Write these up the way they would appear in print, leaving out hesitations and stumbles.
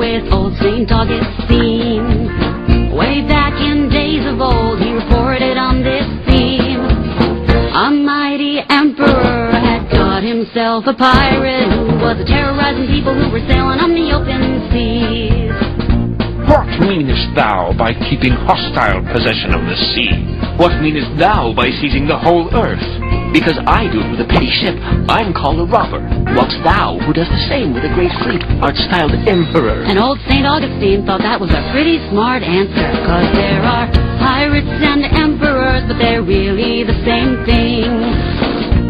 with old St. Augustine. Way back in days of old, he reported on this theme. A mighty emperor had got himself a pirate who was terrorizing people who were sailing on the open seas. What meanest thou by keeping hostile possession of the sea? What meanest thou by seizing the whole earth? Because I do it with a petty ship, I'm called a robber, whilst thou, who does the same with a great fleet, art styled emperor. And old St. Augustine thought that was a pretty smart answer, 'cause there are pirates and emperors, but they're really the same thing.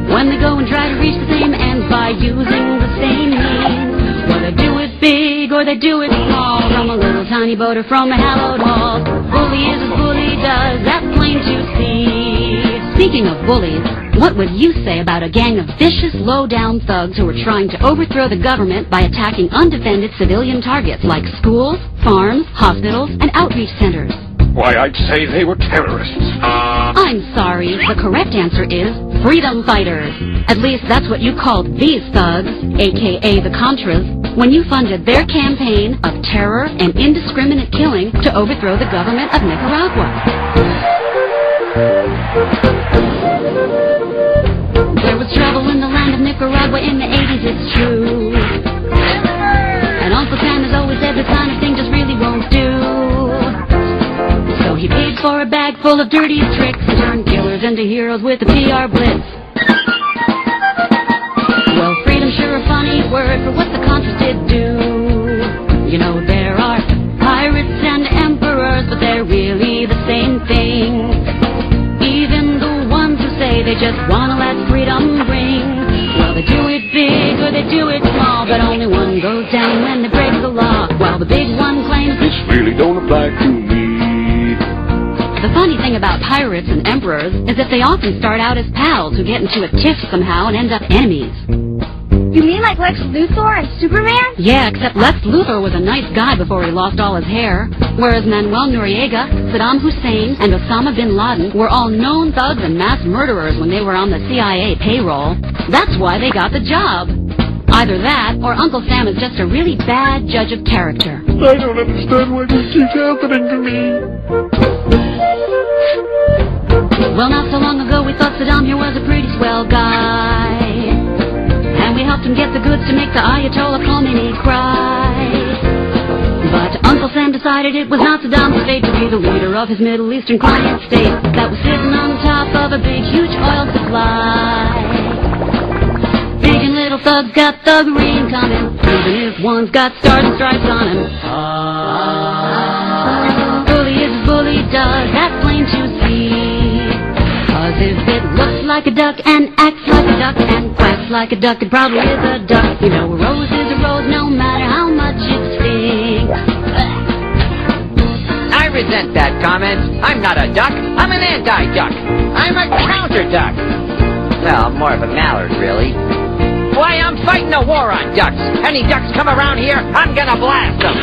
When they go and try to reach the same end by using the same means, whether they do it big or they do it small, from a little tiny boat or from a hallowed hall, bully is as bully does, that's plain to see. Speaking of bullies, what would you say about a gang of vicious, low-down thugs who were trying to overthrow the government by attacking undefended civilian targets like schools, farms, hospitals, and outreach centers? Why, I'd say they were terrorists. I'm sorry, the correct answer is freedom fighters. At least that's what you called these thugs, aka the Contras, when you funded their campaign of terror and indiscriminate killing to overthrow the government of Nicaragua. There was trouble in the land of Nicaragua in the 80s, it's true. And Uncle Sam has always said this kind of thing just really won't do. So he paid for a bag full of dirty tricks and turned killers into heroes with the PR blitz. Well, freedom's sure a funny word for what the Contras did do. You know, there are pirates and emperors, but they're really the same thing. Even the ones who say they just want to let freedom ring, well, they do it big or they do it small, but only one goes down when they break the law, while the big one claims This really don't apply to me. The funny thing about pirates and emperors is that they often start out as pals who get into a tiff somehow and end up enemies. You mean like Lex Luthor and Superman? Yeah, except Lex Luthor was a nice guy before he lost all his hair, whereas Manuel Noriega, Saddam Hussein, and Osama bin Laden were all known thugs and mass murderers when they were on the CIA payroll. That's why they got the job. Either that, or Uncle Sam is just a really bad judge of character. I don't understand why this keeps happening to me. Well, not so long ago we thought Saddam here was a pretty swell guy, and we helped him get the goods to make the Ayatollah Khomeini cry. But Uncle Sam decided it was not Saddam's fate to be the leader of his Middle Eastern client state that was sitting on top of a big, huge oil supply. Big and little thugs got thuggery in common, even if one's got stars and stripes on him. Bully is as bully does, that's plain to see. 'Cause if it looks like a duck and acts like a duck and quacks like a duck, it probably is a duck. You know, a rose is a rose no matter how much it stinks. I resent that comment. I'm not a duck. I'm an anti-duck. I'm a counter-duck. Well, more of a mallard, really. Why, I'm fighting a war on ducks. Any ducks come around here, I'm gonna blast them.